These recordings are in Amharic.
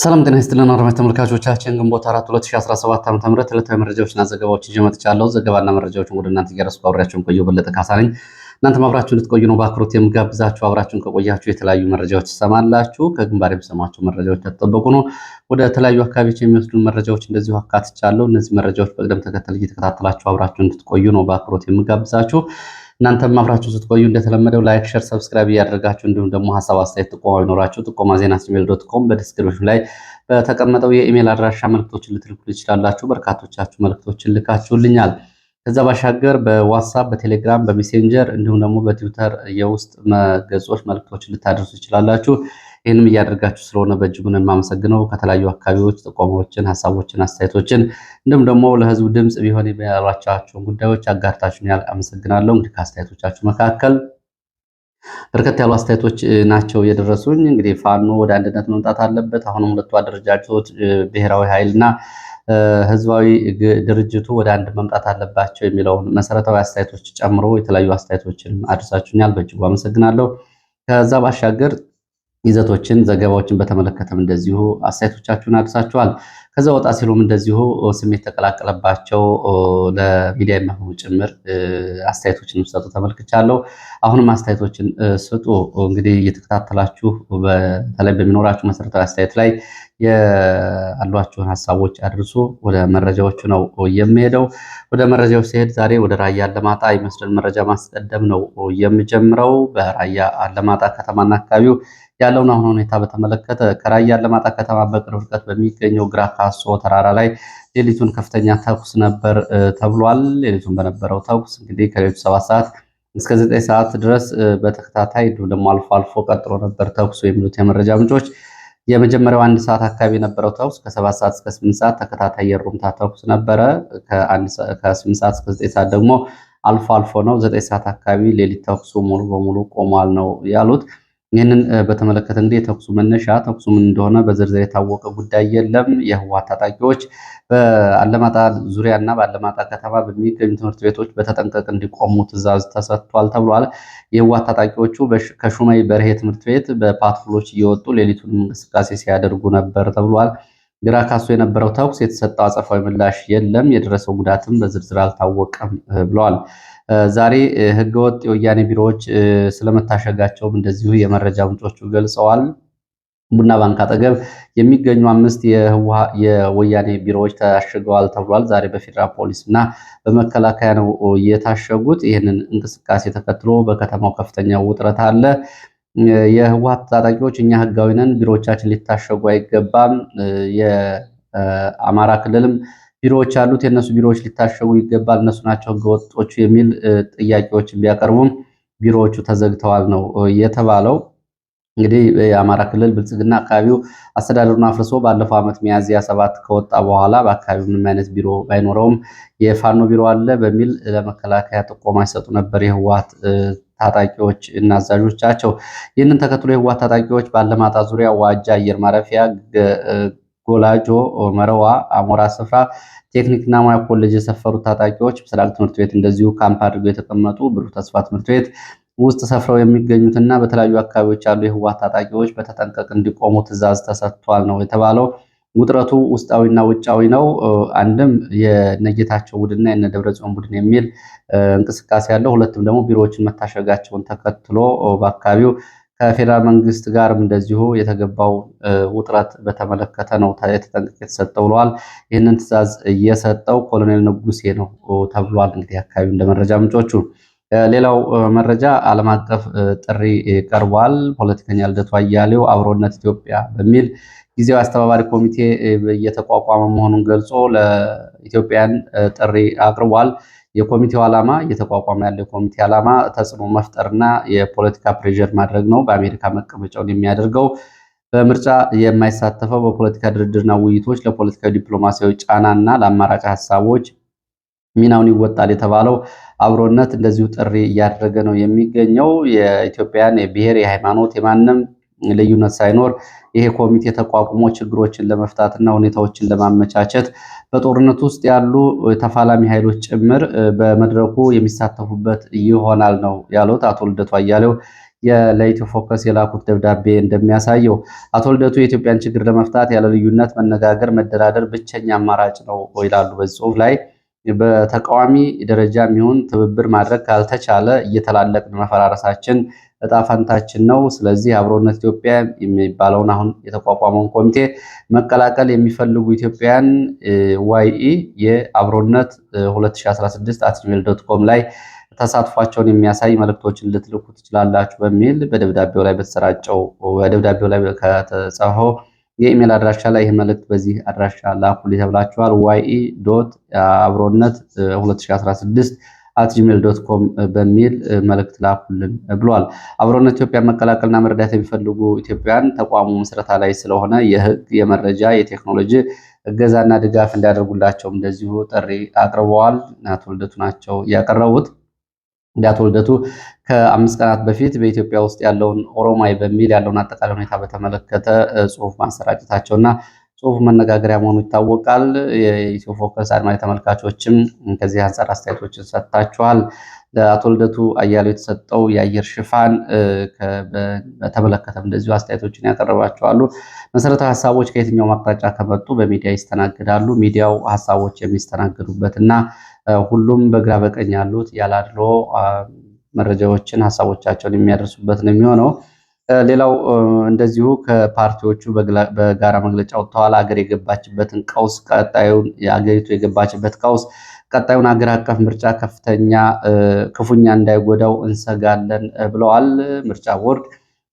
ሰላም ጤና ይስጥልን አድማጭ ተመልካቾቻችን ግንቦት 4 2017 ዓ.ም ዕለታዊ መረጃዎችና ዘገባዎችን ይዤ መጥቻለሁ። ዘገባና መረጃዎችን ወደ እናንተ እያደረስኩ አብሬያችሁን ቆየሁ በለጠ ካሳ ነኝ። እናንተም አብራችሁን እንድትቆዩ ነው በአክብሮት የምጋብዛችሁ። አብራችሁን ከቆያችሁ የተለያዩ መረጃዎች ትሰማላችሁ። ከግንባር የሚሰማቸው መረጃዎች ተጠበቁ ነው። ወደ ተለያዩ አካባቢዎች የሚወስዱን መረጃዎች እንደዚሁ አካትቻለሁ። እነዚህ መረጃዎች በቅደም ተከተል እየተከታተላችሁ አብራችሁን እንድትቆዩ ነው በአክብሮት የምጋብዛችሁ። እናንተም አብራችሁ ስትቆዩ እንደተለመደው ላይክ፣ ሼር፣ ሰብስክራይብ እያደረጋችሁ እንዲሁም ደግሞ ሀሳብ አስተያየት ጥቆማ ቢኖራችሁ ጥቆማ ዜና@gmail.com በዲስክሪፕሽን ላይ በተቀመጠው የኢሜል አድራሻ መልእክቶችን ልትልኩ ትችላላችሁ። በርካቶቻችሁ መልእክቶችን ልካችሁልኛል። ከዛ ባሻገር በዋትስአፕ፣ በቴሌግራም፣ በሜሴንጀር እንዲሁም ደግሞ በትዊተር የውስጥ ገጾች መልእክቶችን ልታደርሱ ትችላላችሁ። ይህንም እያደረጋችሁ ስለሆነ በእጅጉ ነው የማመሰግነው። ከተለያዩ አካባቢዎች ጥቆማዎችን፣ ሀሳቦችን፣ አስተያየቶችን እንዲሁም ደግሞ ለህዝቡ ድምፅ ቢሆን ያሏቸውን ጉዳዮች አጋርታችሁኛል። አመሰግናለሁ። እንግዲህ ከአስተያየቶቻችሁ መካከል በርከት ያሉ አስተያየቶች ናቸው የደረሱኝ። እንግዲህ ፋኖ ወደ አንድነት መምጣት አለበት፣ አሁንም ሁለቱ አደረጃጀቶች ብሔራዊ ኃይልና ህዝባዊ ድርጅቱ ወደ አንድ መምጣት አለባቸው የሚለውን መሰረታዊ አስተያየቶች ጨምሮ የተለያዩ አስተያየቶችን አድርሳችሁኛል። በእጅጉ አመሰግናለሁ። ከዛ ባሻገር ይዘቶችን፣ ዘገባዎችን በተመለከተም እንደዚሁ አስተያየቶቻችሁን አድርሳችኋል። ከዛ ወጣ ሲሉም እንደዚሁ ስሜት ተቀላቀለባቸው ለሚዲያ የሚሆኑ ጭምር አስተያየቶችን ሰጡ ተመልክቻለሁ። አሁንም አስተያየቶችን ስጡ። እንግዲህ እየተከታተላችሁ በተለይ በሚኖራችሁ መሰረታዊ አስተያየት ላይ ያሏችሁን ሀሳቦች አድርሱ። ወደ መረጃዎቹ ነው የሚሄደው። ወደ መረጃዎች ሲሄድ ዛሬ ወደ ራያ አላማጣ ይመስልን መረጃ ማስቀደም ነው የምጀምረው። በራያ አላማጣ ከተማና አካባቢው ያለውን አሁን ሁኔታ በተመለከተ ከራያ አላማጣ ከተማ በቅርብ ርቀት በሚገኘው ግራ ካሶ ተራራ ላይ ሌሊቱን ከፍተኛ ተኩስ ነበር ተብሏል። ሌሊቱን በነበረው ተኩስ እንግዲህ ከሌሊቱ 7 ሰዓት እስከ 9 ሰዓት ድረስ በተከታታይ ደግሞ አልፎ አልፎ ቀጥሎ ነበር ተኩሱ የሚሉት የመረጃ ምንጮች። የመጀመሪያው 1 ሰዓት አካባቢ የነበረው ተኩስ ከ7 ሰዓት እስከ 8 ሰዓት ተከታታይ የሩምታ ተኩስ ነበረ። ከ8 ሰዓት እስከ 9 ሰዓት ደግሞ አልፎ አልፎ ነው። 9 ሰዓት አካባቢ ሌሊት ተኩሱ ሙሉ በሙሉ ቆሟል ነው ያሉት። ይህንን በተመለከተ እንግዲህ የተኩሱ መነሻ ተኩሱ ምን እንደሆነ በዝርዝር የታወቀ ጉዳይ የለም። የህወሓት ታጣቂዎች በአለማጣ ዙሪያና በአለማጣ ከተማ በሚገኙ ትምህርት ቤቶች በተጠንቀቅ እንዲቆሙ ትዕዛዝ ተሰጥቷል ተብሏል። የህወሓት ታጣቂዎቹ ከሹመይ በርሄ ትምህርት ቤት በፓትሮሎች እየወጡ ሌሊቱን እንቅስቃሴ ሲያደርጉ ነበር ተብሏል። ግራ ካሶ የነበረው ተኩስ የተሰጠው አጸፋዊ ምላሽ የለም፣ የደረሰው ጉዳትም በዝርዝር አልታወቀም ብለዋል። ዛሬ ህገወጥ የወያኔ ቢሮዎች ስለመታሸጋቸውም እንደዚሁ የመረጃ ምንጮቹ ገልጸዋል። ቡና ባንክ አጠገብ የሚገኙ 5 የወያኔ ቢሮዎች ታሽገዋል ተብሏል። ዛሬ በፌዴራል ፖሊስ እና በመከላከያ ነው የታሸጉት። ይህንን እንቅስቃሴ ተከትሎ በከተማው ከፍተኛ ውጥረት አለ። የህወሓት ታጣቂዎች እኛ ህጋዊ ነን፣ ቢሮዎቻችን ሊታሸጉ አይገባም፣ የአማራ ክልልም ቢሮዎች አሉት፣ የእነሱ ቢሮዎች ሊታሸጉ ይገባል፣ እነሱ ናቸው ህገወጦቹ የሚል ጥያቄዎችን ቢያቀርቡም ቢሮዎቹ ተዘግተዋል ነው የተባለው። እንግዲህ የአማራ ክልል ብልጽግና አካባቢው አስተዳደሩን አፍርሶ ባለፈው ዓመት ሚያዝያ 7 ከወጣ በኋላ በአካባቢው ምንም አይነት ቢሮ ባይኖረውም የፋኖ ቢሮ አለ በሚል ለመከላከያ ጥቆማ ሲሰጡ ነበር የህወሓት ታጣቂዎች እና አዛዦቻቸው። ይህንን ተከትሎ የህወሓት ታጣቂዎች ባለማጣ ዙሪያ ዋጃ አየር ማረፊያ፣ ጎላጆ፣ መረዋ፣ አሞራ ስፍራ፣ ቴክኒክና ሙያ ኮሌጅ የሰፈሩት ታጣቂዎች ምስራቅ ትምህርት ቤት እንደዚሁ ካምፕ አድርገው የተቀመጡ ብሩህ ተስፋ ትምህርት ቤት ውስጥ ሰፍረው የሚገኙትና በተለያዩ አካባቢዎች ያሉ የህወሓት ታጣቂዎች በተጠንቀቅ እንዲቆሙ ትዕዛዝ ተሰጥቷል ነው የተባለው። ውጥረቱ ውስጣዊና ውጫዊ ነው። አንድም የነጌታቸው ቡድንና የነደብረጽዮን ቡድን የሚል እንቅስቃሴ ያለው፣ ሁለትም ደግሞ ቢሮዎችን መታሸጋቸውን ተከትሎ በአካባቢው ከፌዴራል መንግስት ጋርም እንደዚሁ የተገባው ውጥረት በተመለከተ ነው ተጠንቀቅ የተሰጠው ብለዋል። ይህንን ትዕዛዝ እየሰጠው ኮሎኔል ንጉሴ ነው ተብሏል። እንግዲህ አካባቢ እንደ መረጃ ምንጮቹ ሌላው መረጃ ዓለም አቀፍ ጥሪ ቀርቧል። ፖለቲከኛ ልደቱ አያሌው አብሮነት ኢትዮጵያ በሚል ጊዜያዊ አስተባባሪ ኮሚቴ እየተቋቋመ መሆኑን ገልጾ ለኢትዮጵያን ጥሪ አቅርቧል። የኮሚቴው ዓላማ እየተቋቋመ ያለው የኮሚቴ ዓላማ ተጽዕኖ መፍጠርና የፖለቲካ ፕሬዠር ማድረግ ነው። በአሜሪካ መቀመጫውን የሚያደርገው በምርጫ የማይሳተፈው በፖለቲካ ድርድርና ውይይቶች ለፖለቲካዊ ዲፕሎማሲያዊ ጫናና ለአማራጭ ሀሳቦች ሚናውን ይወጣል የተባለው አብሮነት እንደዚሁ ጥሪ እያደረገ ነው የሚገኘው። የኢትዮጵያን የብሔር፣ የሃይማኖት፣ የማንም ልዩነት ሳይኖር ይሄ ኮሚቴ ተቋቁሞ ችግሮችን ለመፍታትና ሁኔታዎችን ለማመቻቸት በጦርነት ውስጥ ያሉ ተፋላሚ ኃይሎች ጭምር በመድረኩ የሚሳተፉበት ይሆናል ነው ያሉት አቶ ልደቱ አያሌው። ለኢትዮ ፎከስ የላኩት ደብዳቤ እንደሚያሳየው አቶ ልደቱ የኢትዮጵያን ችግር ለመፍታት ያለ ልዩነት መነጋገር፣ መደራደር ብቸኛ አማራጭ ነው ይላሉ በዚህ ጽሁፍ ላይ። በተቃዋሚ ደረጃ የሚሆን ትብብር ማድረግ ካልተቻለ እየተላለቅን መፈራረሳችን እጣ ፈንታችን ነው። ስለዚህ አብሮነት ኢትዮጵያ የሚባለውን አሁን የተቋቋመውን ኮሚቴ መቀላቀል የሚፈልጉ ኢትዮጵያውያን ዋይኢ የአብሮነት 2016@gmail.com ላይ ተሳትፏቸውን የሚያሳይ መልእክቶችን ልትልኩ ትችላላችሁ በሚል በደብዳቤው ላይ በተሰራጨው በደብዳቤው ላይ ከተጻፈው የኢሜል አድራሻ ላይ ይህ መልእክት በዚህ አድራሻ ላኩልኝ ተብላችኋል። ye.abronet2016@gmail.com በሚል መልእክት ላኩልን ብሏል። አብሮነት ኢትዮጵያ መቀላቀልና መረዳት የሚፈልጉ ኢትዮጵያውያን ተቋሙ ምስረታ ላይ ስለሆነ የህግ፣ የመረጃ፣ የቴክኖሎጂ እገዛና ድጋፍ እንዲያደርጉላቸውም እንደዚሁ ጥሪ አቅርበዋል። አቶ ልደቱ ናቸው ያቀረቡት። አቶ ልደቱ ከ5 ቀናት በፊት በኢትዮጵያ ውስጥ ያለውን ኦሮማይ በሚል ያለውን አጠቃላይ ሁኔታ በተመለከተ ጽሁፍ ማሰራጨታቸውና ጽሁፍ መነጋገሪያ መሆኑ ይታወቃል። የኢትዮ ፎከስ አድማጭ ተመልካቾችም ከዚህ አንጻር አስተያየቶችን ሰጥታችኋል። ለአቶ ልደቱ አያሌው የተሰጠው የአየር ሽፋን በተመለከተም እንደዚሁ አስተያየቶችን ያቀረባቸዋሉ። መሰረታዊ ሀሳቦች ከየትኛውም አቅጣጫ ከመጡ በሚዲያ ይስተናግዳሉ። ሚዲያው ሀሳቦች የሚስተናግዱበት እና ሁሉም በግራ በቀኝ ያሉት ያላድሎ መረጃዎችን ሀሳቦቻቸውን የሚያደርሱበት ነው የሚሆነው። ሌላው እንደዚሁ ከፓርቲዎቹ በጋራ መግለጫ ወጥተዋል። ሀገር የገባችበትን ቀውስ የሀገሪቱ የገባችበት ቀውስ ቀጣዩን ሀገር አቀፍ ምርጫ ክፉኛ እንዳይጎዳው እንሰጋለን ብለዋል። ምርጫ ቦርድ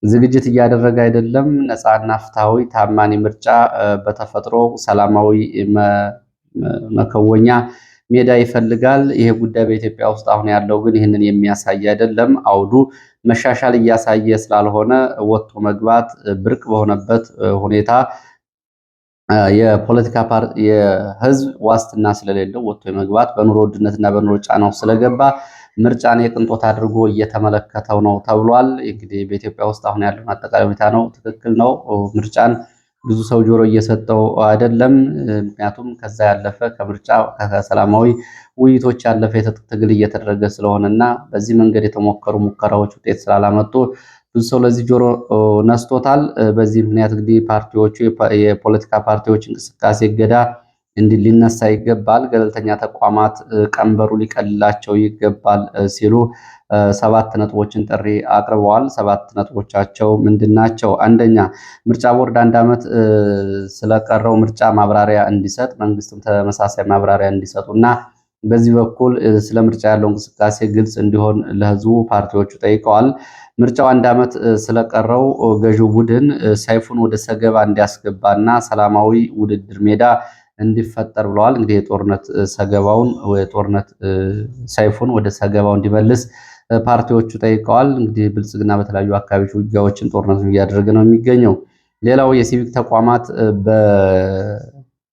ዝግጅት እያደረገ አይደለም። ነፃና ፍትሐዊ ታማኒ ምርጫ በተፈጥሮ ሰላማዊ መከወኛ ሜዳ ይፈልጋል። ይሄ ጉዳይ በኢትዮጵያ ውስጥ አሁን ያለው ግን ይህንን የሚያሳይ አይደለም። አውዱ መሻሻል እያሳየ ስላልሆነ ወጥቶ መግባት ብርቅ በሆነበት ሁኔታ የፖለቲካ ፓርቲ የህዝብ ዋስትና ስለሌለው ወጥቶ መግባት በኑሮ ውድነትና በኑሮ ጫናው ስለገባ ምርጫን የቅንጦት አድርጎ እየተመለከተው ነው ተብሏል። እንግዲህ በኢትዮጵያ ውስጥ አሁን ያለውን አጠቃላይ ሁኔታ ነው። ትክክል ነው። ምርጫን ብዙ ሰው ጆሮ እየሰጠው አይደለም። ምክንያቱም ከዛ ያለፈ ከምርጫ ከሰላማዊ ውይይቶች ያለፈ የትጥቅ ትግል እየተደረገ ስለሆነና በዚህ መንገድ የተሞከሩ ሙከራዎች ውጤት ስላላመጡ ብዙ ሰው ለዚህ ጆሮ ነስቶታል። በዚህ ምክንያት እንግዲህ ፓርቲዎቹ የፖለቲካ ፓርቲዎች እንቅስቃሴ እገዳ ሊነሳ ይገባል፣ ገለልተኛ ተቋማት ቀንበሩ ሊቀልላቸው ይገባል ሲሉ 7 ነጥቦችን ጥሪ አቅርበዋል። 7 ነጥቦቻቸው ምንድናቸው? አንደኛ፣ ምርጫ ቦርድ 1 ዓመት ስለቀረው ምርጫ ማብራሪያ እንዲሰጥ፣ መንግስትም ተመሳሳይ ማብራሪያ እንዲሰጡና በዚህ በኩል ስለ ምርጫ ያለው እንቅስቃሴ ግልጽ እንዲሆን ለህዝቡ ፓርቲዎቹ ጠይቀዋል። ምርጫው 1 ዓመት ስለቀረው ገዢው ቡድን ሰይፉን ወደ ሰገባ እንዲያስገባና ሰላማዊ ውድድር ሜዳ እንዲፈጠር ብለዋል። እንግዲህ የጦርነት ሰይፉን ወደ ሰገባው እንዲመልስ ፓርቲዎቹ ጠይቀዋል። እንግዲህ ብልጽግና በተለያዩ አካባቢዎች ውጊያዎችን፣ ጦርነትን እያደረገ ነው የሚገኘው። ሌላው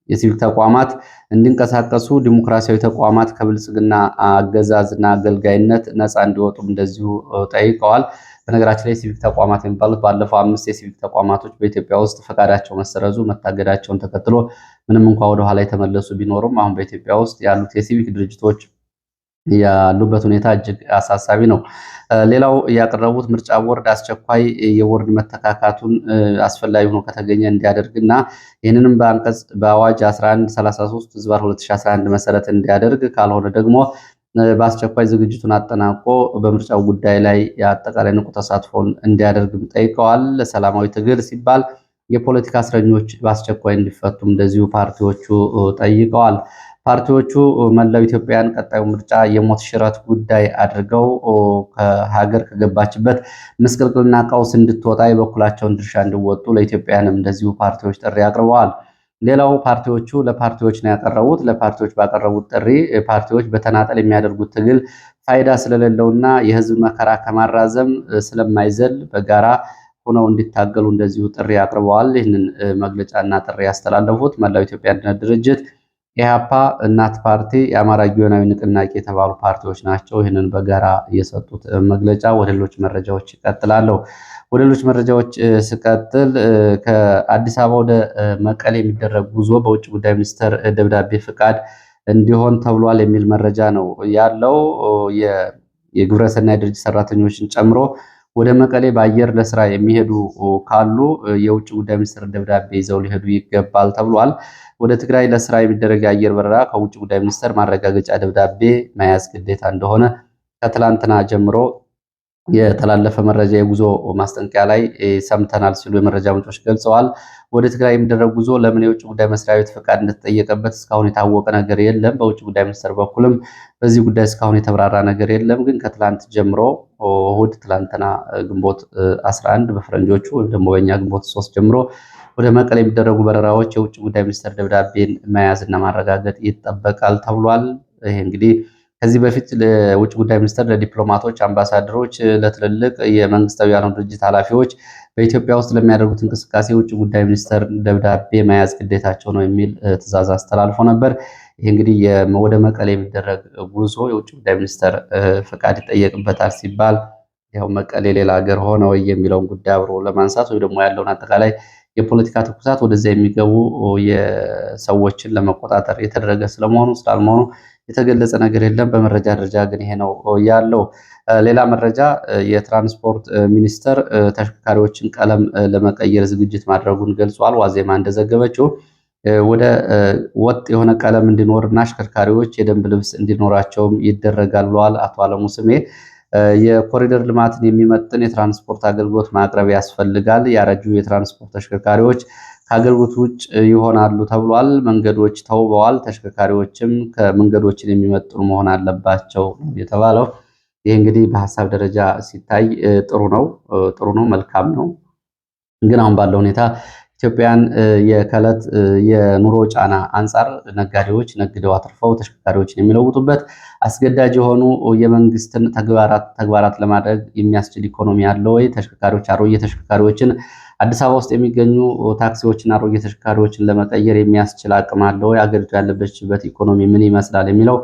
የሲቪክ ተቋማት እንዲንቀሳቀሱ ዲሞክራሲያዊ ተቋማት ከብልጽግና አገዛዝና አገልጋይነት ነፃ እንዲወጡም እንደዚሁ ጠይቀዋል። በነገራችን ላይ የሲቪክ ተቋማት የሚባሉት ባለፈው 5 የሲቪክ ተቋማቶች በኢትዮጵያ ውስጥ ፈቃዳቸው መሰረዙ መታገዳቸውን ተከትሎ ምንም እንኳ ወደኋላ የተመለሱ ቢኖሩም አሁን በኢትዮጵያ ውስጥ ያሉት የሲቪክ ድርጅቶች ያሉበት ሁኔታ እጅግ አሳሳቢ ነው። ሌላው ያቀረቡት ምርጫ ቦርድ አስቸኳይ የቦርድ መተካካቱን አስፈላጊ ሆኖ ከተገኘ እንዲያደርግና ይህንንም በአዋጅ 1133/2011 መሰረት እንዲያደርግ፣ ካልሆነ ደግሞ በአስቸኳይ ዝግጅቱን አጠናቆ በምርጫው ጉዳይ ላይ የአጠቃላይ ንቁ ተሳትፎን እንዲያደርግም ጠይቀዋል። ለሰላማዊ ትግል ሲባል የፖለቲካ እስረኞች በአስቸኳይ እንዲፈቱም እንደዚሁ ፓርቲዎቹ ጠይቀዋል። ፓርቲዎቹ መላው ኢትዮጵያን ቀጣዩ ምርጫ የሞት ሽረት ጉዳይ አድርገው ከሀገር ከገባችበት ምስቅልቅልና ቀውስ እንድትወጣ የበኩላቸውን ድርሻ እንዲወጡ ለኢትዮጵያንም እንደዚሁ ፓርቲዎች ጥሪ አቅርበዋል። ሌላው ፓርቲዎቹ ለፓርቲዎች ነው ያቀረቡት። ለፓርቲዎች ባቀረቡት ጥሪ ፓርቲዎች በተናጠል የሚያደርጉት ትግል ፋይዳ ስለሌለውና የህዝብ መከራ ከማራዘም ስለማይዘል በጋራ ሆነው እንዲታገሉ እንደዚሁ ጥሪ አቅርበዋል። ይህንን መግለጫና ጥሪ ያስተላለፉት መላው ኢትዮጵያ አንድነት ድርጅት፣ ኢህአፓ፣ እናት ፓርቲ፣ የአማራ ጊዮናዊ ንቅናቄ የተባሉ ፓርቲዎች ናቸው። ይህንን በጋራ የሰጡት መግለጫ። ወደ ሌሎች መረጃዎች ይቀጥላለሁ። ወደ ሌሎች መረጃዎች ስቀጥል ከአዲስ አበባ ወደ መቀሌ የሚደረግ ጉዞ በውጭ ጉዳይ ሚኒስቴር ደብዳቤ ፍቃድ እንዲሆን ተብሏል የሚል መረጃ ነው ያለው። የግብረሰናይ ድርጅት ሰራተኞችን ጨምሮ ወደ መቀሌ በአየር ለስራ የሚሄዱ ካሉ የውጭ ጉዳይ ሚኒስትር ደብዳቤ ይዘው ሊሄዱ ይገባል ተብሏል። ወደ ትግራይ ለስራ የሚደረግ የአየር በረራ ከውጭ ጉዳይ ሚኒስትር ማረጋገጫ ደብዳቤ መያዝ ግዴታ እንደሆነ ከትላንትና ጀምሮ የተላለፈ መረጃ የጉዞ ማስጠንቀቂያ ላይ ሰምተናል ሲሉ የመረጃ ምንጮች ገልጸዋል። ወደ ትግራይ የሚደረግ ጉዞ ለምን የውጭ ጉዳይ መስሪያ ቤት ፈቃድ እንደተጠየቀበት እስካሁን የታወቀ ነገር የለም። በውጭ ጉዳይ ሚኒስቴር በኩልም በዚህ ጉዳይ እስካሁን የተብራራ ነገር የለም። ግን ከትላንት ጀምሮ እሑድ ትላንትና ግንቦት 11 በፈረንጆቹ ወይም ደግሞ በእኛ ግንቦት 3 ጀምሮ ወደ መቀሌ የሚደረጉ በረራዎች የውጭ ጉዳይ ሚኒስቴር ደብዳቤን መያዝና ማረጋገጥ ይጠበቃል ተብሏል። ይሄ እንግዲህ ከዚህ በፊት ለውጭ ጉዳይ ሚኒስቴር ለዲፕሎማቶች፣ አምባሳደሮች፣ ለትልልቅ የመንግስታዊ ያልሆኑ ድርጅት ኃላፊዎች በኢትዮጵያ ውስጥ ለሚያደርጉት እንቅስቃሴ የውጭ ጉዳይ ሚኒስቴር ደብዳቤ መያዝ ግዴታቸው ነው የሚል ትዕዛዝ አስተላልፎ ነበር። ይህ እንግዲህ ወደ መቀሌ የሚደረግ ጉዞ የውጭ ጉዳይ ሚኒስቴር ፈቃድ ይጠየቅበታል ሲባል ያው መቀሌ ሌላ ሀገር ሆነ ወይ የሚለውን ጉዳይ አብሮ ለማንሳት ወይ ደግሞ ያለውን አጠቃላይ የፖለቲካ ትኩሳት ወደዚያ የሚገቡ የሰዎችን ለመቆጣጠር የተደረገ ስለመሆኑ ስላልመሆኑ የተገለጸ ነገር የለም። በመረጃ ደረጃ ግን ይሄ ነው ያለው። ሌላ መረጃ የትራንስፖርት ሚኒስቴር ተሽከርካሪዎችን ቀለም ለመቀየር ዝግጅት ማድረጉን ገልጿል። ዋዜማ እንደዘገበችው ወደ ወጥ የሆነ ቀለም እንዲኖርና አሽከርካሪዎች የደንብ ልብስ እንዲኖራቸውም ይደረጋል ብለዋል አቶ አለሙ ስሜ። የኮሪደር ልማትን የሚመጥን የትራንስፖርት አገልግሎት ማቅረብ ያስፈልጋል። ያረጁ የትራንስፖርት ተሽከርካሪዎች ከአገልግሎት ውጭ ይሆናሉ ተብሏል። መንገዶች ተውበዋል። ተሽከርካሪዎችም ከመንገዶችን የሚመጥኑ መሆን አለባቸው የተባለው። ይህ እንግዲህ በሀሳብ ደረጃ ሲታይ ጥሩ ነው፣ መልካም ነው። ግን አሁን ባለው ሁኔታ ኢትዮጵያን የከዕለት የኑሮ ጫና አንጻር ነጋዴዎች ነግደው አትርፈው ተሽከርካሪዎችን የሚለውጡበት አስገዳጅ የሆኑ የመንግስትን ተግባራት ለማድረግ የሚያስችል ኢኮኖሚ አለ ወይ? አሮጌ ተሽከርካሪዎችን አዲስ አበባ ውስጥ የሚገኙ ታክሲዎችና አሮጌ ተሽከርካሪዎችን ለመቀየር የሚያስችል አቅም አለ ወይ? አገሪቱ ያለበችበት ኢኮኖሚ ምን ይመስላል የሚለው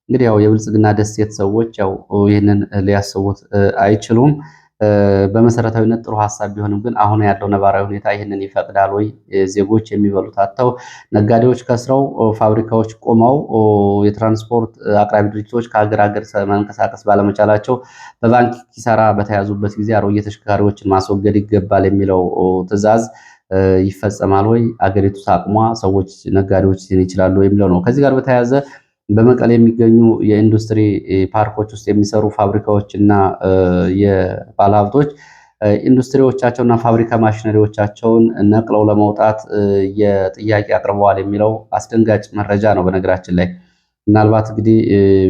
እንግዲህ ያው የብልጽግና ደሴት ሰዎች ያው ይህንን ሊያስቡት አይችሉም። በመሰረታዊነት ጥሩ ሀሳብ ቢሆንም ግን አሁን ያለው ነባራዊ ሁኔታ ይህንን ይፈቅዳል ወይ? ዜጎች የሚበሉት አጥተው፣ ነጋዴዎች ከስረው፣ ፋብሪካዎች ቆመው፣ የትራንስፖርት አቅራቢ ድርጅቶች ከሀገር መንቀሳቀስ ባለመቻላቸው በባንክ ኪሳራ በተያዙበት ጊዜ አሮጌ ተሽከርካሪዎችን ማስወገድ ይገባል የሚለው ትዕዛዝ ይፈጸማል ወይ? አገሪቱ አቅሟ፣ ሰዎች፣ ነጋዴዎች ይችላሉ የሚለው ነው። ከዚህ ጋር በተያያዘ በመቀሌ የሚገኙ የኢንዱስትሪ ፓርኮች ውስጥ የሚሰሩ ፋብሪካዎች እና የባለሀብቶች ኢንዱስትሪዎቻቸውና ፋብሪካ ማሽነሪዎቻቸውን ነቅለው ለመውጣት የጥያቄ አቅርበዋል የሚለው አስደንጋጭ መረጃ ነው። በነገራችን ላይ ምናልባት እንግዲህ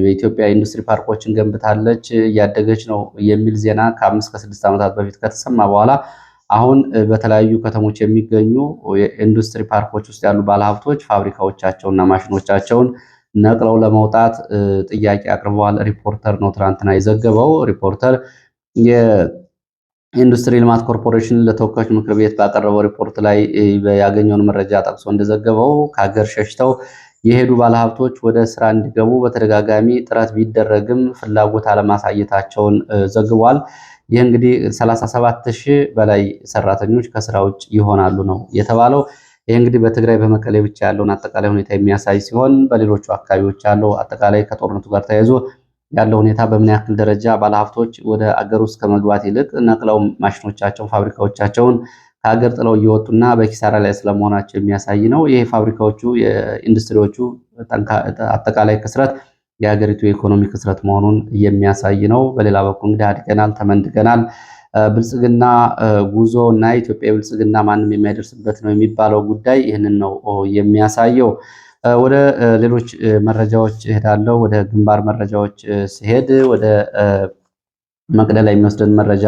በኢትዮጵያ ኢንዱስትሪ ፓርኮችን ገንብታለች እያደገች ነው የሚል ዜና ከ5 ከ6 ዓመታት በፊት ከተሰማ በኋላ አሁን በተለያዩ ከተሞች የሚገኙ የኢንዱስትሪ ፓርኮች ውስጥ ያሉ ባለሀብቶች ፋብሪካዎቻቸውና ማሽኖቻቸውን ነቅለው ለመውጣት ጥያቄ አቅርበዋል። ሪፖርተር ነው ትናንትና የዘገበው። ሪፖርተር የኢንዱስትሪ ልማት ኮርፖሬሽን ለተወካዮች ምክር ቤት ባቀረበው ሪፖርት ላይ ያገኘውን መረጃ ጠቅሶ እንደዘገበው ከሀገር ሸሽተው የሄዱ ባለሀብቶች ወደ ስራ እንዲገቡ በተደጋጋሚ ጥረት ቢደረግም ፍላጎት አለማሳየታቸውን ዘግቧል። ይህ እንግዲህ 37,000 በላይ ሰራተኞች ከስራ ውጭ ይሆናሉ ነው የተባለው። ይህ እንግዲህ በትግራይ በመቀሌ ብቻ ያለውን አጠቃላይ ሁኔታ የሚያሳይ ሲሆን በሌሎቹ አካባቢዎች ያለው አጠቃላይ ከጦርነቱ ጋር ተያይዞ ያለው ሁኔታ በምን ያክል ደረጃ ባለሀብቶች ወደ አገር ውስጥ ከመግባት ይልቅ ነቅለው ማሽኖቻቸውን፣ ፋብሪካዎቻቸውን ከሀገር ጥለው እየወጡና በኪሳራ ላይ ስለመሆናቸው የሚያሳይ ነው። ይህ ፋብሪካዎቹ፣ የኢንዱስትሪዎቹ አጠቃላይ ክስረት የሀገሪቱ የኢኮኖሚ ክስረት መሆኑን የሚያሳይ ነው። በሌላ በኩል እንግዲህ አድገናል፣ ተመንድገናል፣ ብልጽግና ጉዞ እና ኢትዮጵያ ብልጽግና ማንም የማይደርስበት ነው የሚባለው ጉዳይ ይህንን ነው የሚያሳየው። ወደ ሌሎች መረጃዎች እሄዳለሁ። ወደ ግንባር መረጃዎች ሲሄድ ወደ መቅደላ የሚወስደን መረጃ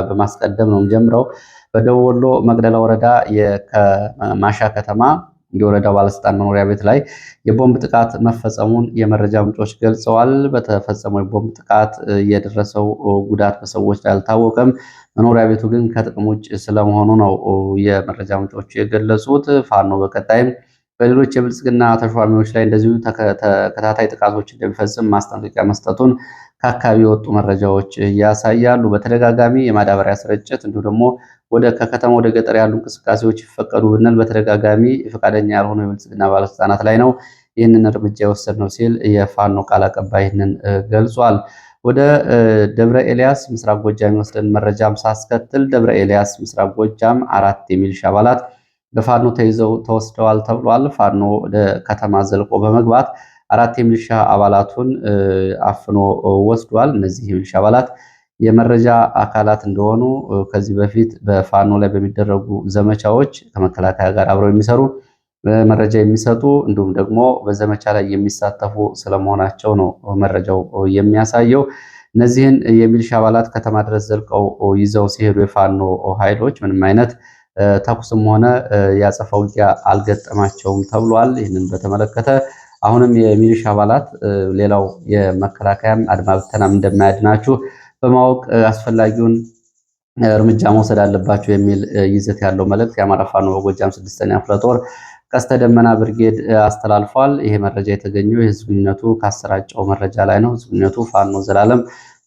በማስቀደም ነው ጀምረው። በደቡብ ወሎ መቅደላ ወረዳ ከማሻ ከተማ የወረዳው ባለስልጣን መኖሪያ ቤት ላይ የቦምብ ጥቃት መፈጸሙን የመረጃ ምንጮች ገልጸዋል። በተፈጸመው የቦምብ ጥቃት የደረሰው ጉዳት በሰዎች ላይ አልታወቀም። መኖሪያ ቤቱ ግን ከጥቅም ውጭ ስለመሆኑ ነው የመረጃ ምንጮቹ የገለጹት። ፋኖ በቀጣይም በሌሎች የብልጽግና ተሿሚዎች ላይ እንደዚሁ ተከታታይ ጥቃቶች እንደሚፈጽም ማስጠንቀቂያ መስጠቱን ከአካባቢ የወጡ መረጃዎች ያሳያሉ። በተደጋጋሚ የማዳበሪያ ስርጭት እንዲሁ ደግሞ ከከተማ ወደ ገጠር ያሉ እንቅስቃሴዎች ይፈቀዱ ብንል በተደጋጋሚ ፈቃደኛ ያልሆኑ የብልጽግና ባለስልጣናት ላይ ነው ይህንን እርምጃ የወሰድነው ሲል የፋኖ ቃል አቀባይ ይህንን ገልጿል። ወደ ደብረ ኤልያስ ምስራቅ ጎጃም የሚወስደን መረጃም ሳስከትል ደብረ ኤልያስ ምስራቅ ጎጃም 4 የሚሊሻ አባላት በፋኖ ተይዘው ተወስደዋል ተብሏል። ፋኖ ወደ ከተማ ዘልቆ በመግባት 4 የሚሊሻ አባላቱን አፍኖ ወስዷል። እነዚህ የሚሊሻ አባላት የመረጃ አካላት እንደሆኑ ከዚህ በፊት በፋኖ ላይ በሚደረጉ ዘመቻዎች ከመከላከያ ጋር አብረው የሚሰሩ መረጃ የሚሰጡ እንዲሁም ደግሞ በዘመቻ ላይ የሚሳተፉ ስለመሆናቸው ነው መረጃው የሚያሳየው። እነዚህን የሚሊሻ አባላት ከተማ ድረስ ዘልቀው ይዘው ሲሄዱ የፋኖ ኃይሎች ምንም አይነት ተኩስም ሆነ ያጸፋ ውጊያ አልገጠማቸውም ተብሏል። ይህንን በተመለከተ አሁንም የሚሊሻ አባላት ሌላው የመከላከያም አድማ ብተናም እንደማያድናችሁ በማወቅ አስፈላጊውን እርምጃ መውሰድ አለባቸው የሚል ይዘት ያለው መልእክት የአማራ ፋኖ በጎጃም 6ኛ ክፍለ ጦር ቀስተ ደመና ብርጌድ አስተላልፏል። ይሄ መረጃ የተገኘው የህዝብ ግንኙነቱ ካሰራጨው መረጃ ላይ ነው። ህዝብ ግንኙነቱ ፋኖ ዘላለም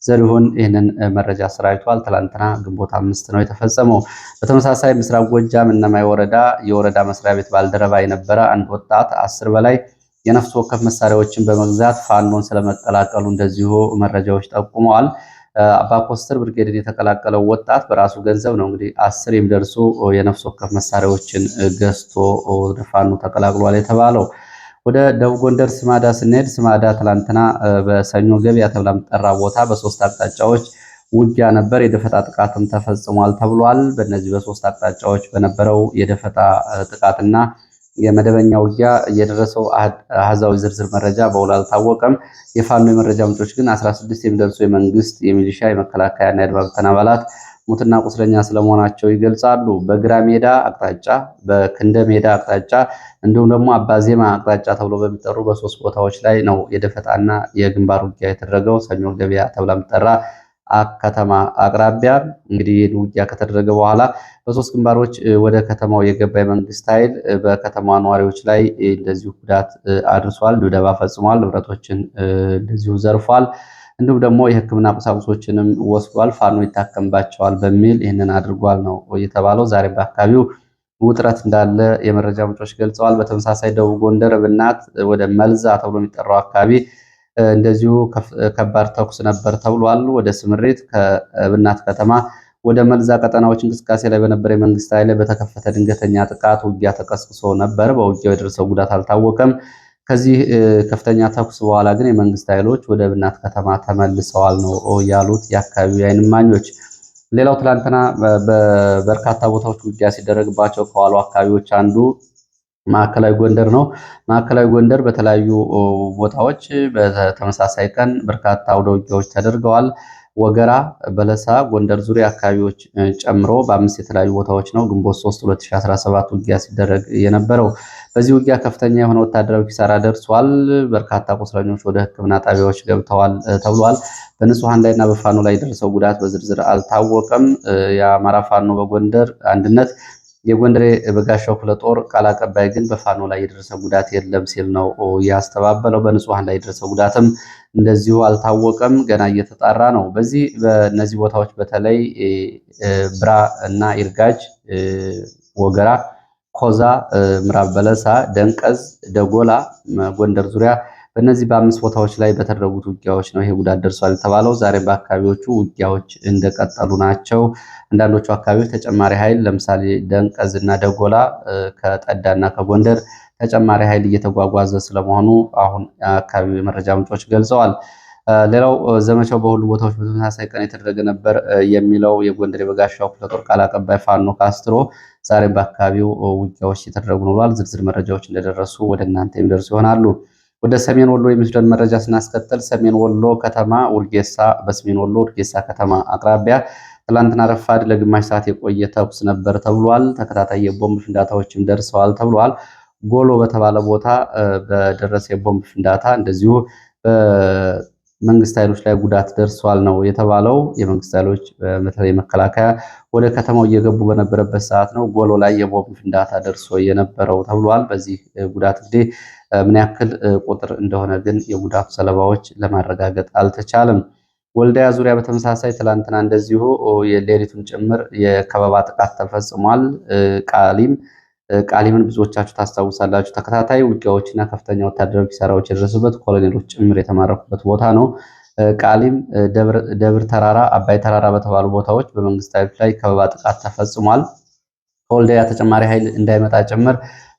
ዘሪሁን ይህንን መረጃ አሰራጭቷል። ትላንትና ግንቦት 5 ነው የተፈጸመው። በተመሳሳይ ምስራቅ ጎጃም እነማይ ወረዳ የወረዳ መስሪያ ቤት ባልደረባ የነበረ አንድ ወጣት 10 በላይ የነፍስ ወከፍ መሳሪያዎችን በመግዛት ፋኖን ስለመቀላቀሉ እንደዚሁ መረጃዎች ጠቁመዋል። አባ ኮስተር ብርጌድን የተቀላቀለው ወጣት በራሱ ገንዘብ ነው እንግዲህ 10 የሚደርሱ የነፍስ ወከፍ መሳሪያዎችን ገዝቶ ወደ ፋኖ ተቀላቅሏል የተባለው። ወደ ደቡብ ጎንደር ስማዳ ስንሄድ ስማዳ ትላንትና በሰኞ ገበያ ተብላ የምትጠራ ቦታ በ3 አቅጣጫዎች ውጊያ ነበር። የደፈጣ ጥቃትም ተፈጽሟል ተብሏል። በእነዚህ በ3 አቅጣጫዎች በነበረው የደፈጣ ጥቃትና የመደበኛ ውጊያ የደረሰው አሃዛዊ ዝርዝር መረጃ በውል አልታወቀም። የፋኖ የመረጃ ምንጮች ግን 16 የሚደርሱ የመንግስት የሚሊሻ የመከላከያና የአድማ ብተና አባላት ሙትና ቁስለኛ ስለመሆናቸው ይገልጻሉ። በግራ ሜዳ አቅጣጫ፣ በክንደ ሜዳ አቅጣጫ እንዲሁም ደግሞ አባዜማ አቅጣጫ ተብሎ በሚጠሩ በ3 ቦታዎች ላይ ነው የደፈጣና የግንባር ውጊያ የተደረገው። ሰኞ ገበያ ተብላ የምትጠራ ከተማ አቅራቢያ እንግዲህ ውጊያ ከተደረገ በኋላ በ3 ግንባሮች ወደ ከተማው የገባ የመንግስት ኃይል በከተማ ነዋሪዎች ላይ እንደዚሁ ጉዳት አድርሷል፣ ድብደባ ፈጽሟል፣ ንብረቶችን እንደዚሁ ዘርፏል። እንዲሁም ደግሞ የሕክምና ቁሳቁሶችንም ወስዷል። ፋኖ ይታከምባቸዋል በሚል ይህንን አድርጓል ነው የተባለው። ዛሬ በአካባቢው ውጥረት እንዳለ የመረጃ ምንጮች ገልጸዋል። በተመሳሳይ ደቡብ ጎንደር ብናት ወደ መልዛ ተብሎ የሚጠራው አካባቢ እንደዚሁ ከባድ ተኩስ ነበር ተብሏል። ወደ ስምሬት ከብናት ከተማ ወደ መልዛ ቀጠናዎች እንቅስቃሴ ላይ በነበረ የመንግስት ኃይል በተከፈተ ድንገተኛ ጥቃት ውጊያ ተቀስቅሶ ነበር። በውጊያው የደረሰው ጉዳት አልታወቀም። ከዚህ ከፍተኛ ተኩስ በኋላ ግን የመንግስት ኃይሎች ወደ ብናት ከተማ ተመልሰዋል ነው ያሉት የአካባቢው የዓይን እማኞች። ሌላው ትላንትና በበርካታ ቦታዎች ውጊያ ሲደረግባቸው ከዋሉ አካባቢዎች አንዱ ማዕከላዊ ጎንደር ነው። ማዕከላዊ ጎንደር በተለያዩ ቦታዎች በተመሳሳይ ቀን በርካታ አውደ ውጊያዎች ተደርገዋል። ወገራ፣ በለሳ፣ ጎንደር ዙሪያ አካባቢዎች ጨምሮ በ5 የተለያዩ ቦታዎች ነው ግንቦት 3 2017 ውጊያ ሲደረግ የነበረው። በዚህ ውጊያ ከፍተኛ የሆነ ወታደራዊ ኪሳራ ደርሷል። በርካታ ቁስለኞች ወደ ሕክምና ጣቢያዎች ገብተዋል ተብሏል። በንጹሐን ላይና በፋኖ ላይ የደረሰው ጉዳት በዝርዝር አልታወቀም። የአማራ ፋኖ በጎንደር አንድነት የጎንደሬ በጋሻው ክፍለ ጦር ቃል አቀባይ ግን በፋኖ ላይ የደረሰ ጉዳት የለም ሲል ነው ያስተባበለው። በንጹሐን ላይ የደረሰ ጉዳትም እንደዚሁ አልታወቀም፣ ገና እየተጣራ ነው። በእነዚህ ቦታዎች በተለይ ብራ እና ይርጋጅ፣ ወገራ፣ ኮዛ፣ ምዕራብ በለሳ፣ ደንቀዝ፣ ደጎላ፣ ጎንደር ዙሪያ በእነዚህ በ5 ቦታዎች ላይ በተደረጉት ውጊያዎች ነው ይሄ ጉዳት ደርሷል የተባለው። ዛሬ በአካባቢዎቹ ውጊያዎች እንደቀጠሉ ናቸው። አንዳንዶቹ አካባቢዎች ተጨማሪ ኃይል ለምሳሌ ደንቀዝ እና ደጎላ ከጠዳና ከጎንደር ተጨማሪ ኃይል እየተጓጓዘ ስለመሆኑ አሁን አካባቢው የመረጃ ምንጮች ገልጸዋል። ሌላው ዘመቻው በሁሉም ቦታዎች በተመሳሳይ ቀን የተደረገ ነበር የሚለው የጎንደር የበጋሻው ክፍለ ጦር ቃል አቀባይ ፋኖ ካስትሮ ዛሬም በአካባቢው ውጊያዎች የተደረጉ ነው ብሏል። ዝርዝር መረጃዎች እንደደረሱ ወደ እናንተ የሚደርሱ ይሆናሉ። ወደ ሰሜን ወሎ የሚወስደን መረጃ ስናስከተል ሰሜን ወሎ ከተማ ውርጌሳ፣ በሰሜን ወሎ ውርጌሳ ከተማ አቅራቢያ ትላንትና ረፋድ ለግማሽ ሰዓት የቆየ ተኩስ ነበር ተብሏል። ተከታታይ የቦምብ ፍንዳታዎችም ደርሰዋል ተብሏል። ጎሎ በተባለ ቦታ በደረሰ የቦምብ ፍንዳታ እንደዚሁ በመንግስት ኃይሎች ላይ ጉዳት ደርሷል ነው የተባለው። የመንግስት ኃይሎች በተለይ መከላከያ ወደ ከተማው እየገቡ በነበረበት ሰዓት ነው ጎሎ ላይ የቦምብ ፍንዳታ ደርሶ የነበረው ተብሏል። በዚህ ጉዳት እንግዲህ ምን ያክል ቁጥር እንደሆነ ግን የጉዳቱ ሰለባዎች ለማረጋገጥ አልተቻለም። ወልዳያ ዙሪያ በተመሳሳይ ትላንትና እንደዚሁ የሌሊቱን ጭምር የከበባ ጥቃት ተፈጽሟል። ቃሊምን ብዙዎቻችሁ ታስታውሳላችሁ። ተከታታይ ውጊያዎችና ከፍተኛ ወታደራዊ ኪሳራዎች የደረሱበት ኮሎኔሎች ጭምር የተማረኩበት ቦታ ነው። ቃሊም፣ ደብር ተራራ፣ አባይ ተራራ በተባሉ ቦታዎች በመንግስት ኃይሎች ላይ ከበባ ጥቃት ተፈጽሟል። ከወልዲያ ተጨማሪ ኃይል እንዳይመጣ ጭምር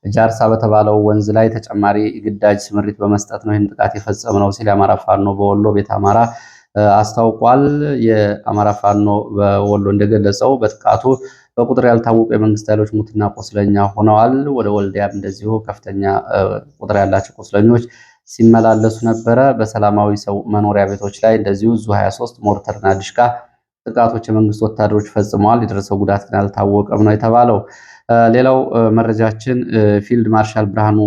ጃርሳ በተባለው ወንዝ ላይ ተጨማሪ ግዳጅ ስምሪት በመስጠት ነው ይህን ጥቃት የፈጸምነው ሲል የአማራ ፋኖ በወሎ ቤተ አማራ አስታውቋል። የአማራ ፋኖ በወሎ እንደገለጸው በጥቃቱ በቁጥር ያልታወቁ የመንግስት ኃይሎች ሙትና ቆስለኛ ሆነዋል። ወደ ወልዲያም እንደዚሁ ከፍተኛ ቁጥር ያላቸው ቆስለኞች ሲመላለሱ ነበረ። በሰላማዊ ሰው መኖሪያ ቤቶች ላይ እንደዚሁ ዙ 23 ሞርተርና ድሽቃ ጥቃቶች የመንግስት ወታደሮች ፈጽመዋል። የደረሰው ጉዳት ግን አልታወቀም ነው የተባለው። ሌላው መረጃችን ፊልድ ማርሻል ብርሃኑ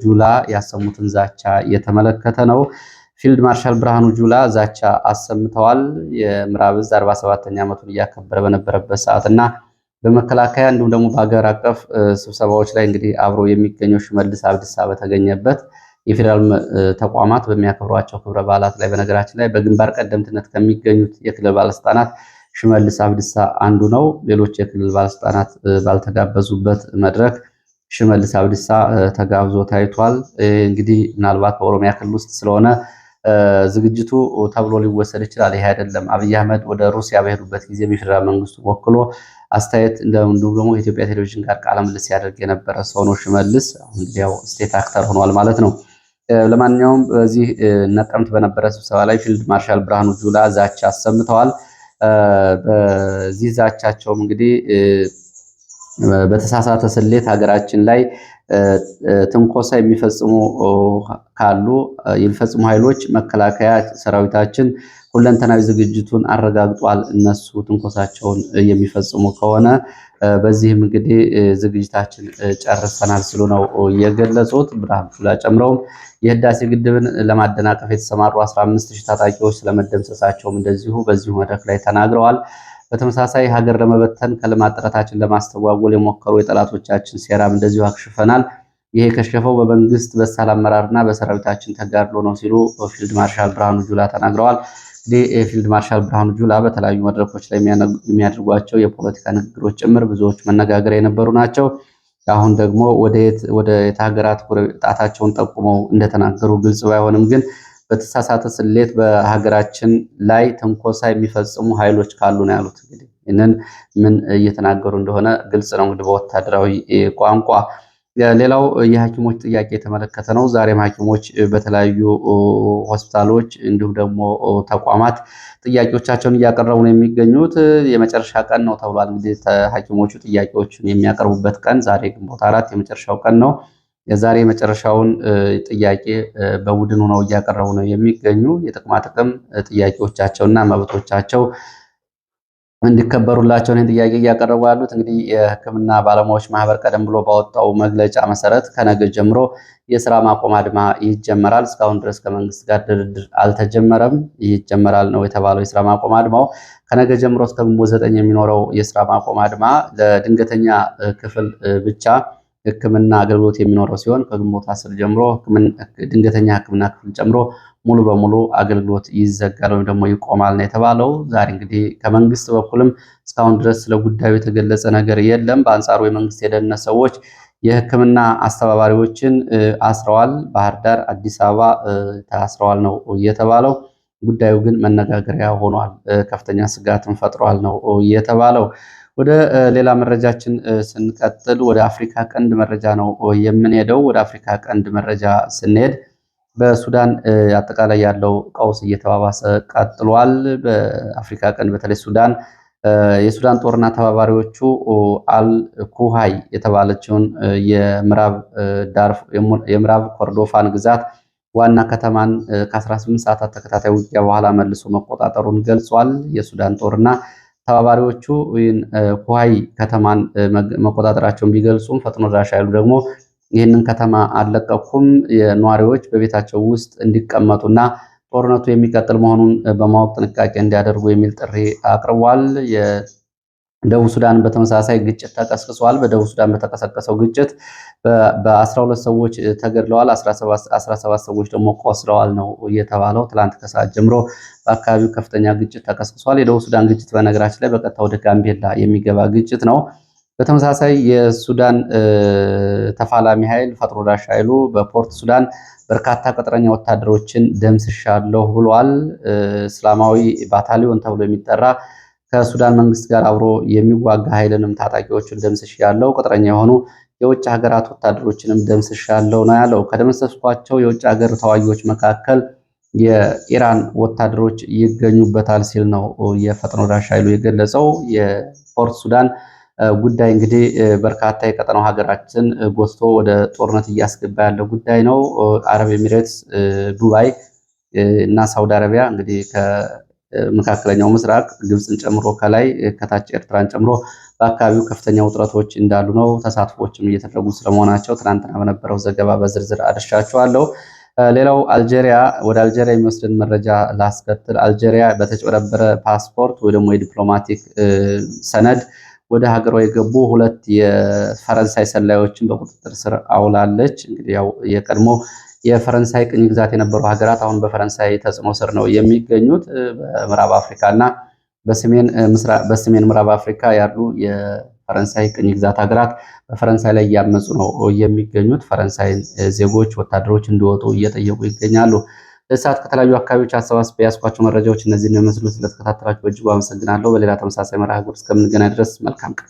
ጁላ ያሰሙትን ዛቻ እየተመለከተ ነው። ፊልድ ማርሻል ብርሃኑ ጁላ ዛቻ አሰምተዋል። የምዕራብ ዕዝ 47ኛ ዓመቱን እያከበረ በነበረበት ሰዓት እና በመከላከያ እንዲሁም ደግሞ በሀገር አቀፍ ስብሰባዎች ላይ እንግዲህ አብሮ የሚገኘው ሽመልስ አብዲሳ በተገኘበት የፌዴራል ተቋማት በሚያከብሯቸው ክብረ በዓላት ላይ በነገራችን ላይ በግንባር ቀደምትነት ከሚገኙት የክልል ባለስልጣናት ሽመልስ አብዲሳ አንዱ ነው። ሌሎች የክልል ባለስልጣናት ባልተጋበዙበት መድረክ ሽመልስ አብዲሳ ተጋብዞ ታይቷል። እንግዲህ ምናልባት በኦሮሚያ ክልል ውስጥ ስለሆነ ዝግጅቱ ተብሎ ሊወሰድ ይችላል። ይሄ አይደለም። አብይ አህመድ ወደ ሩሲያ በሄዱበት ጊዜ የፌዴራል መንግስቱ ወክሎ አስተያየት እንዲሁም ደግሞ የኢትዮጵያ ቴሌቪዥን ጋር ቃለ ምልልስ ሲያደርግ የነበረ ሰው ነው ሽመልስ። እንግዲህ ያው ስቴት አክተር ሆኗል ማለት ነው። ለማንኛውም በዚህ ነቀምት በነበረ ስብሰባ ላይ ፊልድ ማርሻል ብርሃኑ ጁላ ዛቻ አሰምተዋል። በዚህ ዛቻቸውም እንግዲህ በተሳሳተ ስሌት ሀገራችን ላይ ትንኮሳ የሚፈጽሙ ኃይሎች መከላከያ ሰራዊታችን ሁለንተናዊ ዝግጅቱን አረጋግጧል። እነሱ ትንኮሳቸውን የሚፈጽሙ ከሆነ በዚህም እንግዲህ ዝግጅታችን ጨርሰናል ሲሉ ነው የገለጹት። ብርሃኑ ጁላ ጨምረውም የህዳሴ ግድብን ለማደናቀፍ የተሰማሩ 15000 ታጣቂዎች ስለመደምሰሳቸውም እንደዚሁ በዚሁ መድረክ ላይ ተናግረዋል። በተመሳሳይ ሀገር ለመበተን ከልማት ጥረታችን ለማስተጓጎል የሞከሩ የጠላቶቻችን ሴራም እንደዚሁ አክሽፈናል። ይሄ ከሸፈው በመንግስት በሳል አመራርና በሰራዊታችን ተጋድሎ ነው ሲሉ ፊልድ ማርሻል ብርሃኑ ጁላ ተናግረዋል። እንግዲህ የፊልድ ማርሻል ብርሃኑ ጁላ በተለያዩ መድረኮች ላይ የሚያደርጓቸው የፖለቲካ ንግግሮች ጭምር ብዙዎች መነጋገሪያ የነበሩ ናቸው። አሁን ደግሞ ወደ የት ሀገራት ጣታቸውን ጠቁመው እንደተናገሩ ግልጽ ባይሆንም ግን በተሳሳተ ስሌት በሀገራችን ላይ ትንኮሳ የሚፈጽሙ ኃይሎች ካሉ ነው ያሉት። እንግዲህ ይህንን ምን እየተናገሩ እንደሆነ ግልጽ ነው እንግዲህ በወታደራዊ ቋንቋ። ሌላው የሐኪሞች ጥያቄ የተመለከተ ነው። ዛሬም ሐኪሞች በተለያዩ ሆስፒታሎች እንዲሁም ደግሞ ተቋማት ጥያቄዎቻቸውን እያቀረቡ ነው የሚገኙት። የመጨረሻ ቀን ነው ተብሏል። እንግዲህ ሐኪሞቹ ጥያቄዎችን የሚያቀርቡበት ቀን ዛሬ ግንቦት 4 የመጨረሻው ቀን ነው። የዛሬ መጨረሻውን ጥያቄ በቡድን ሆነው እያቀረቡ ነው የሚገኙ የጥቅማ ጥቅም ጥያቄዎቻቸውና መብቶቻቸው እንዲከበሩላቸው ይህን ጥያቄ እያቀረቡ ያሉት። እንግዲህ የሕክምና ባለሙያዎች ማህበር ቀደም ብሎ ባወጣው መግለጫ መሰረት ከነገ ጀምሮ የስራ ማቆም አድማ ይጀመራል። እስካሁን ድረስ ከመንግስት ጋር ድርድር አልተጀመረም። ይጀመራል ነው የተባለው። የስራ ማቆም አድማው ከነገ ጀምሮ እስከ ግንቦት 9 የሚኖረው የስራ ማቆም አድማ ለድንገተኛ ክፍል ብቻ ሕክምና አገልግሎት የሚኖረው ሲሆን ከግንቦት 10 ጀምሮ ድንገተኛ ሕክምና ክፍል ጨምሮ ሙሉ በሙሉ አገልግሎት ይዘጋል ወይም ደግሞ ይቆማል ነው የተባለው። ዛሬ እንግዲህ ከመንግስት በኩልም እስካሁን ድረስ ስለ ጉዳዩ የተገለጸ ነገር የለም። በአንጻሩ የመንግስት የደህንነት ሰዎች የሕክምና አስተባባሪዎችን አስረዋል። ባህር ዳር፣ አዲስ አበባ ታስረዋል ነው የተባለው። ጉዳዩ ግን መነጋገሪያ ሆኗል። ከፍተኛ ስጋትን ፈጥሯል ነው የተባለው። ወደ ሌላ መረጃችን ስንቀጥል ወደ አፍሪካ ቀንድ መረጃ ነው የምንሄደው። ወደ አፍሪካ ቀንድ መረጃ ስንሄድ በሱዳን አጠቃላይ ያለው ቀውስ እየተባባሰ ቀጥሏል። በአፍሪካ ቀንድ በተለይ ሱዳን የሱዳን ጦርና ተባባሪዎቹ አልኩሃይ የተባለችውን የምዕራብ ኮርዶፋን ግዛት ዋና ከተማን ከ18 ሰዓታት ተከታታይ ውጊያ በኋላ መልሶ መቆጣጠሩን ገልጿል። የሱዳን ጦርና ተባባሪዎቹ ኩሃይ ከተማን መቆጣጠራቸውን ቢገልጹም ፈጥኖ ደራሽ ኃይሉ ደግሞ ይህንን ከተማ አልለቀኩም፣ የነዋሪዎች በቤታቸው ውስጥ እንዲቀመጡና ጦርነቱ የሚቀጥል መሆኑን በማወቅ ጥንቃቄ እንዲያደርጉ የሚል ጥሪ አቅርቧል። የደቡብ ሱዳን በተመሳሳይ ግጭት ተቀስቅሷል። በደቡብ ሱዳን በተቀሰቀሰው ግጭት በ12 ሰዎች ተገድለዋል፣ 17 ሰዎች ደግሞ ቆስለዋል ነው የተባለው። ትላንት ከሰዓት ጀምሮ በአካባቢው ከፍተኛ ግጭት ተቀስቅሷል። የደቡብ ሱዳን ግጭት በነገራችን ላይ በቀጥታ ወደ ጋምቤላ የሚገባ ግጭት ነው። በተመሳሳይ የሱዳን ተፋላሚ ኃይል ፈጥኖ ደራሽ ኃይሉ በፖርት ሱዳን በርካታ ቅጥረኛ ወታደሮችን ደምስሻለሁ ብሏል። እስላማዊ ባታሊዮን ተብሎ የሚጠራ ከሱዳን መንግስት ጋር አብሮ የሚዋጋ ኃይልንም ታጣቂዎችን ደምስሻለሁ፣ ቅጥረኛ የሆኑ የውጭ ሀገራት ወታደሮችንም ደምስሻለሁ ነው ያለው። ከደመሰስኳቸው የውጭ ሀገር ተዋጊዎች መካከል የኢራን ወታደሮች ይገኙበታል ሲል ነው የፈጥኖ ደራሽ ኃይሉ የገለጸው። የፖርት ሱዳን ጉዳይ እንግዲህ በርካታ የቀጠናው ሀገራችን ጎትቶ ወደ ጦርነት እያስገባ ያለው ጉዳይ ነው። አረብ ኤሚሬትስ፣ ዱባይ እና ሳውዲ አረቢያ እንግዲህ ከመካከለኛው ምስራቅ ግብፅን ጨምሮ ከላይ ከታች ኤርትራን ጨምሮ በአካባቢው ከፍተኛ ውጥረቶች እንዳሉ ነው። ተሳትፎችም እየተደረጉ ስለመሆናቸው ትናንትና በነበረው ዘገባ በዝርዝር አድርሻችኋለሁ። ሌላው አልጄሪያ፣ ወደ አልጄሪያ የሚወስድን መረጃ ላስከትል። አልጄሪያ በተጭበረበረ ፓስፖርት ወይ ደግሞ የዲፕሎማቲክ ሰነድ ወደ ሀገሯ የገቡ 2 የፈረንሳይ ሰላዮችን በቁጥጥር ስር አውላለች። እንግዲህ ያው የቀድሞ የፈረንሳይ ቅኝ ግዛት የነበሩ ሀገራት አሁን በፈረንሳይ ተጽዕኖ ስር ነው የሚገኙት። በምዕራብ አፍሪካ እና በሰሜን ምዕራብ አፍሪካ ያሉ የፈረንሳይ ቅኝ ግዛት ሀገራት በፈረንሳይ ላይ እያመፁ ነው የሚገኙት። ፈረንሳይ ዜጎች፣ ወታደሮች እንዲወጡ እየጠየቁ ይገኛሉ። ለሰዓት ከተለያዩ አካባቢዎች አሰባስቤ ያስኳቸው መረጃዎች እነዚህን የሚመስሉ። ስለተከታተላችሁ በእጅጉ አመሰግናለሁ። በሌላ ተመሳሳይ መርሃ ግብር እስከምንገናኝ ድረስ መልካም ቀን።